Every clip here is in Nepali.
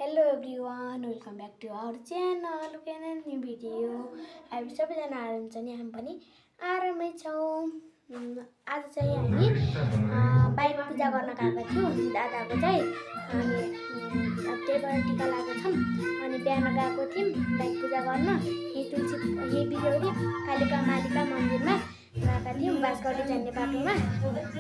Hello everyone, welcome back to our channel क्यानन न्यू भिडियो। हामी सबैजना आराम छ नि, हामी पनि आरामै छौँ। आज चाहिँ हामी बाइक पूजा गर्न गएको थियौँ दादाको चाहिँ, अनि त्यही भएर टिका लगाएको छौँ। अनि बिहान गएको थियौँ बाइक पूजा गर्न यही बिजौरी कालिका मालिका मन्दिरमा गएका थियौँ बाँसगाउँदै जाने बाटोमा।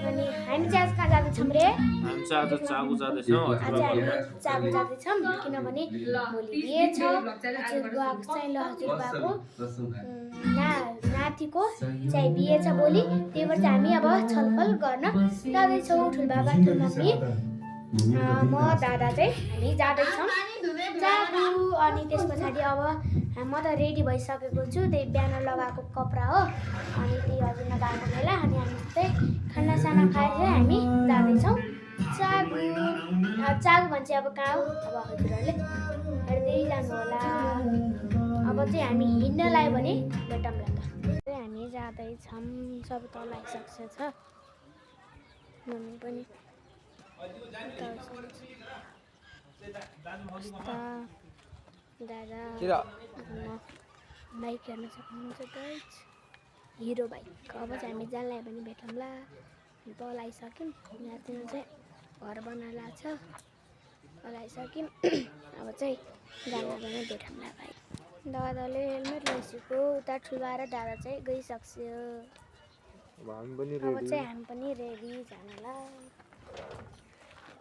अनि हामी चाहिँ आज कहाँ जाँदैछौँ रे? हामी चाहिँ आज चाबु जाँदैछौँ। आज हामी चाबु जाँदैछौँ किनभने भोलि बिहे छ हजुरबाको चाहिँ हजुरबाको नातिको चाहिँ बिहे छ भोलि। त्यही भएर चाहिँ हामी अब छलफल गर्न जाँदैछौँ। ठुलबाबा ठुलमम्मी म दादा चाहिँ हामी जाँदैछौँ चाबु। अनि त्यस पछाडि अब म त रेडी भइसकेको छु, त्यही बिहान लगाएको कपडा हो। अनि त्यही हजुर नगएको बेला अनि हामी चाहिँ खानासाना खाएर चाहिँ हामी जाँदैछौँ चाबु। चाबु भन्छ अब कहाँ हो, अब हजुरहरूले हेर्दै जानु होला। अब चाहिँ हामी हिँड्न लाग्यो भने भेटौँला त। हामी जाँदैछौँ, सब तल आइसकेको छ, मम्मी पनि दादा बाइक हेर्न सक्नुहुन्छ गाइस, हिरो बाइक। अब चाहिँ हामी जान लाग्यो भने भेटौँला। तल आइसक्यौँ, यहाँतिर चाहिँ घर बनाएर छ, तल आइसक्यौँ। अब चाहिँ जान लाग्यो भने भेटौँला भाइ। दादाले हेलमेट लगाइसक्यो, उता ठुला र दादा चाहिँ गइसक्यो। अब चाहिँ हामी पनि रेडी जानलाई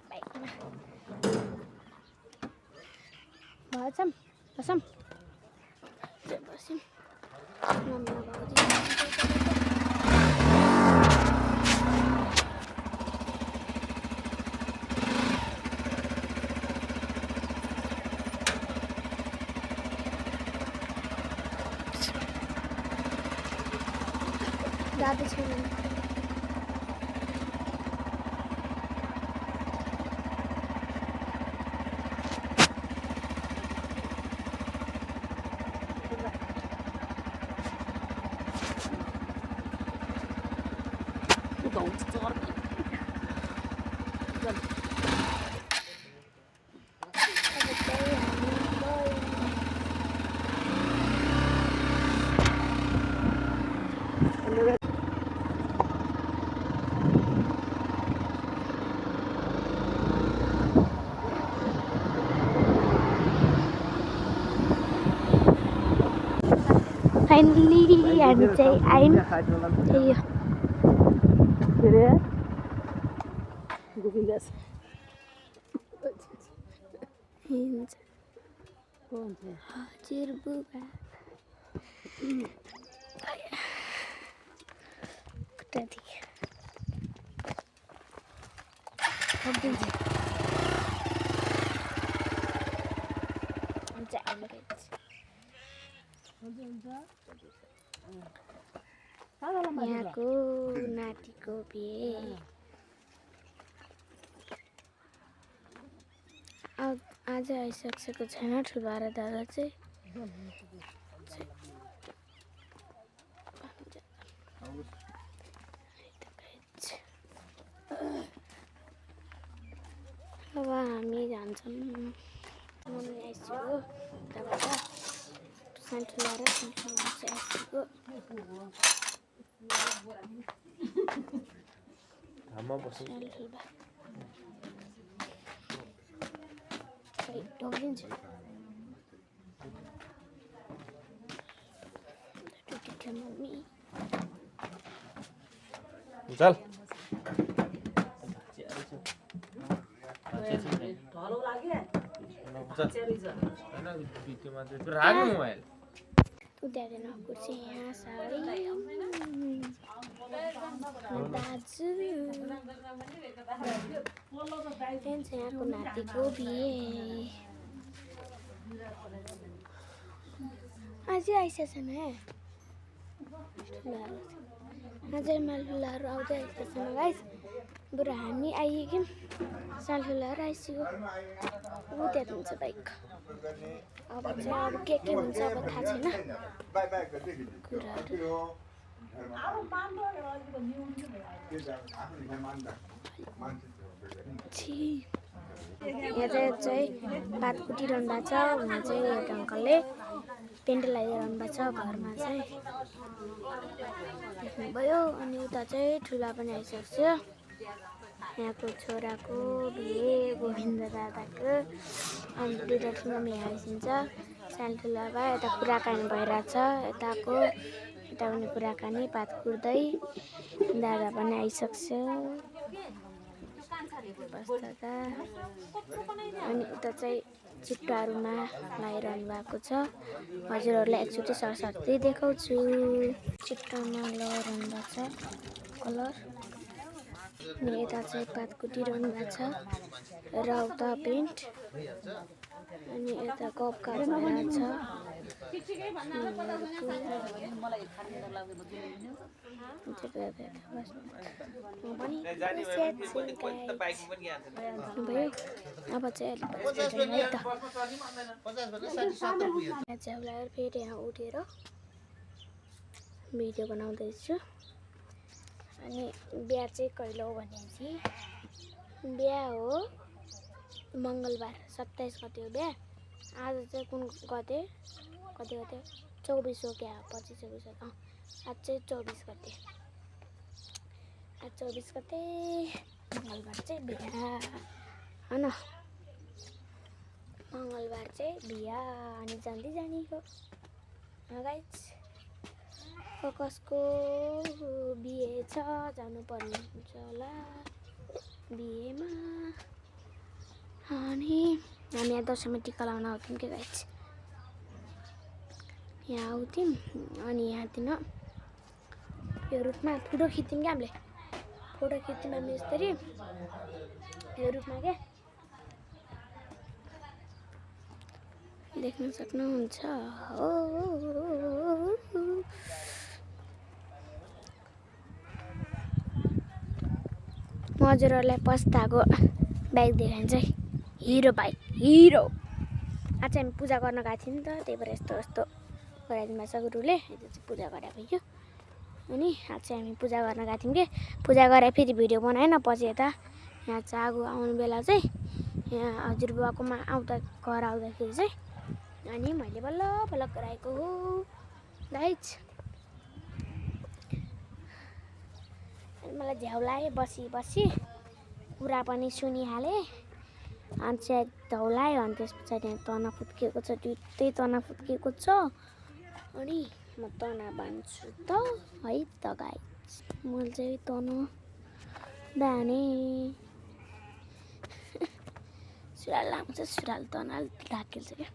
बाइकमा बसौँ बसौँ बस्यौँ। मम्मी जाँदैछौँ। फाइनली हामी चाहिँ आयौँ। त्यही हजुर बुबा यहाँको नातिको बिहे आज आइसकेको छैन ठुला र दादा चाहिँ। अब हामी जान्छौँ। मम्मी आइसक्यो, उताबाट ठुला र आइसक्यो। मम्मी चल मोबाइल उद्याएर कुर्सी यहाँ साडी दाजु यहाँको नातिको बिहे अझै आइसकेछन् है। अझै मालठुलाहरू आउँदै आइसकेछन् गाइस। बरु हामी आइगयौँ, सालठुलाहरू आइसक्यो। ऊ त्यहाँ हुन्छ बाइक। अब चाहिँ अरू के हुन्छ अब थाहा छैन कुराहरू। यहाँ चाहिँ भात कुटिरहनु भएको छ। उहाँ चाहिँ एउटा अङ्कलले पेन्ट लगाइरहनु भएको छ घरमा चाहिँ देख्नुभयो। अनि उता चाहिँ ठुला पनि आइसक्छ। यहाँको छोराको बिहे गोविन्द दादाको अनि दुईवटा ठुलो मम्मी आइसिन्छ। सानो ठुला भए यता कुराकानी भइरहेछ। यताको यता पनि कुराकानी भात कुर्दै दादा पनि आइसक्छ। बस्दा अनि उता चाहिँ चिट्टाहरूमा लगाइरहनु भएको छ। हजुरहरूलाई एकचोटि सरस्वती देखाउँछु। चिट्टामा लगाइरहनु भएको छ कलर। अनि यता चाहिँ पात कुटिरहनु भएको छ र उता पेन्ट अनि यता कप काट भइरहेको छ। भयो अब चाहिँ फेरि यहाँ उठेर भिडियो बनाउँदैछु। अनि बिहा चाहिँ कहिले हो भनेपछि बिहा हो मङ्गलबार 27 गते हो बिहा। आज चाहिँ कुन गते 24 हो क्या 25-26 हो। आज चाहिँ 24 गते। आज 24 गते मङ्गलबार चाहिँ बिहा होइन। मङ्गलबार चाहिँ बिहा अनि जाँदै जाने हो गाइस। कसको बिहे छ जानुपर्ने हुन्छ होला बिहेमा। अनि हामी यहाँ दसैँमा टिका लाउन आउँथ्यौँ के गाइस। यहाँ आउँथ्यौँ अनि यहाँतिर यो रुखमा फोटो खिच्थ्यौँ क्या हामीले। फोटो खिच्थ्यौँ हामी यसरी यो रुखमा क्या देख्न सक्नुहुन्छ हो। हजुरहरूलाई पस्ताको बाइक देखाइन्छ। Hero bike hero. आज चाहिँ हामी पूजा गर्न गएको थियौँ नि त त्यही भएर यस्तो यस्तो गराइदिनु भएको छ गुरुले। यो चाहिँ पूजा गरे भयो। अनि आज चाहिँ हामी पूजा गर्न गएको थियौँ कि पूजा गरेर फेरि भिडियो बनाएन। पछि यता यहाँ चागो आउनु बेला चाहिँ यहाँ हजुरबुवाकोमा आउँदा घर आउँदाखेरि चाहिँ अनि मैले बल्ल बल्ल गराएको हो गाइस। मलाई झ्याउ लाग्यो बसी कुरा पनि सुनिहालेँ। अनि चाहिँ धौलायो अनि त्यस पछाडि तना फुत्किएको छ। दुइटै तना फुत्किएको छ। अनि म तना बान्छु त है त गाइस। मैले चाहिँ तना बाने सुरुवाल लामो छ। सुरुवाल तना ढाकिन्छ क्या।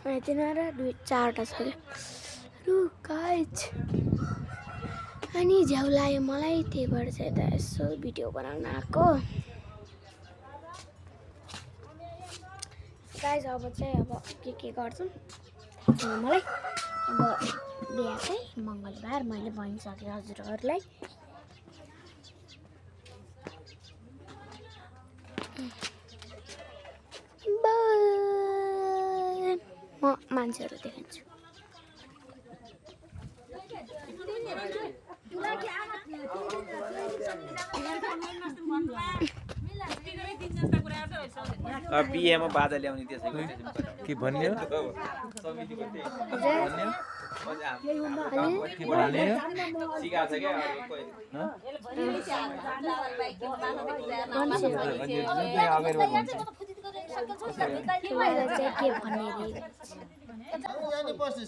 तिनीहरू दुई चारवटा छ क्या गाइस। अनि झ्याउ लाग्यो मलाई त्यही भएर चाहिँ यता यसो भिडियो बनाउन आएको गाइस। अब चाहिँ अब के गर्छौँ मलाई अब बिहा चाहिँ मङ्गलबार मैले भनिसकेँ हजुरहरूलाई। म मान्छेहरू देखाउँछु। बिहेमा बाजा ल्याउने त्यसैको के भन्ने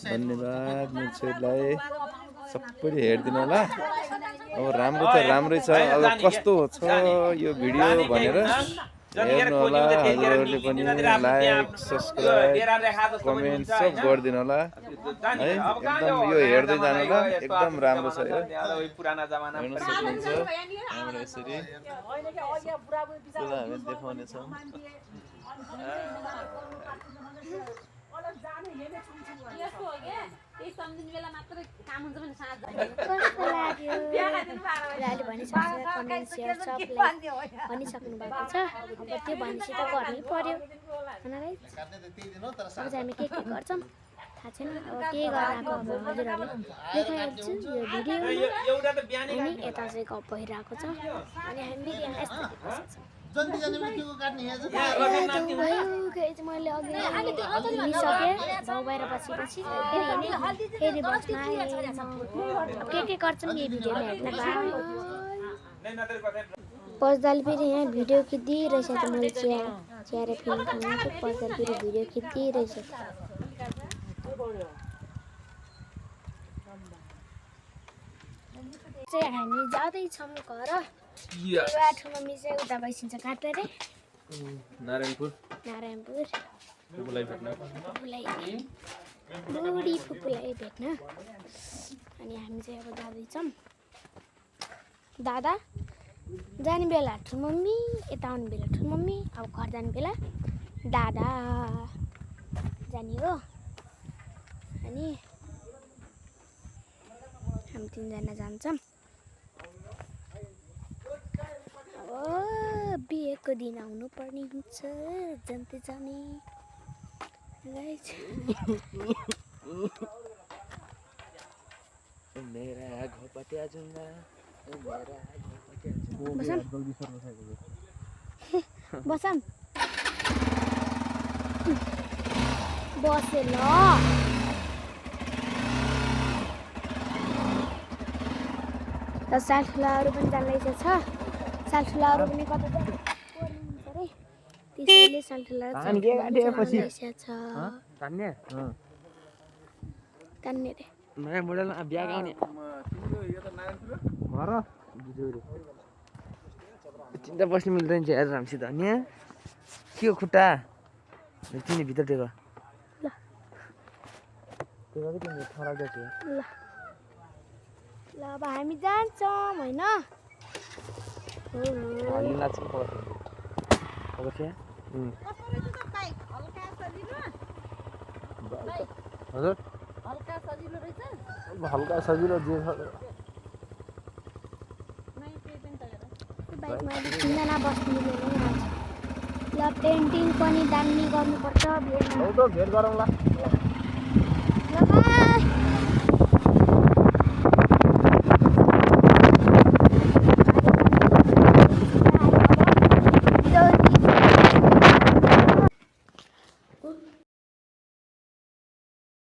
धन्यवाद मिल्छलाई सबैले हेरिदिनु होला। अब राम्रो त राम्रै छ। अब कस्तो छ यो भिडियो भनेर हेर्नु होला। हजुरहरूले पनि लाइक सब्सक्राइब कमेन्ट सब गरिदिनु होला है। एकदम यो हेर्दै जानु होला। एकदम राम्रो छ यो हेर्न सक्नुहुन्छ। यहाँबाट यसरी हामी देखाउनेछौँ। भनिसक्नु भएको छ। अब त्यो भनेपछि त गर्नै पर्यो होइन गाइस। अब चाहिँ हामी के गर्छौँ थाहा छैन अब के गराएको अब हजुरहरूले देखाइहाल्छु यो भिडियोमा एउटा त बिहानै अनि यता चाहिँ गफ भइरहेको छ अनि हामी फेरि यहाँ यस्तो मैले अघि हिँडिसकेँ भाउ बाहिर बसेपछि फेरि हिँडेँ फेरि बसमा के गर्छौँ यही भिडियोमा हेर्न पस्दाले फेरि यहाँ भिडियो खिचिरहेछ त मैले च्यारे फिल्म खानु पस्दाले फेरि भिडियो खिचिरहेछ चाहिँ हामी जाँदैछौँ घर ठाउँमा मिसाइ उता भइसिन्छ काट्दै रे नारायणपुर फुपूलाई बुढी फुपूलाई भेट्न अनि हामी चाहिँ अब जाँदैछौँ दादा जाने बेला ठुलो मम्मी यता आउने बेला ठुलो मम्मी अब घर जाने बेला दादा जाने हो अनि हामी 3 जना जान्छौँ अब बिहेको दिन आउनु पर्ने हुन्छ जान्दै जाने बसम बसे ल त सालठुलाहरू पनि जान्दै छ सालठुलाहरू पनि कता जान्छ अरे त्यसैले सालठुला तान्ने रे नयाँ मोडलमा बिहा गाउने चिन्ता बस्नु मिल्दैन चाहिँ हेरेर हामीसित अनि के हो खुट्टा तिमी भित्र टेक ल ल अब हामी जान्छौँ होइन हजुर हल्का सजिलो जे बाइकमा 3 जना बस्नु मिल्दैन ल पेन्टिङ पनि दामी गर्नुपर्छ भेट गरौँला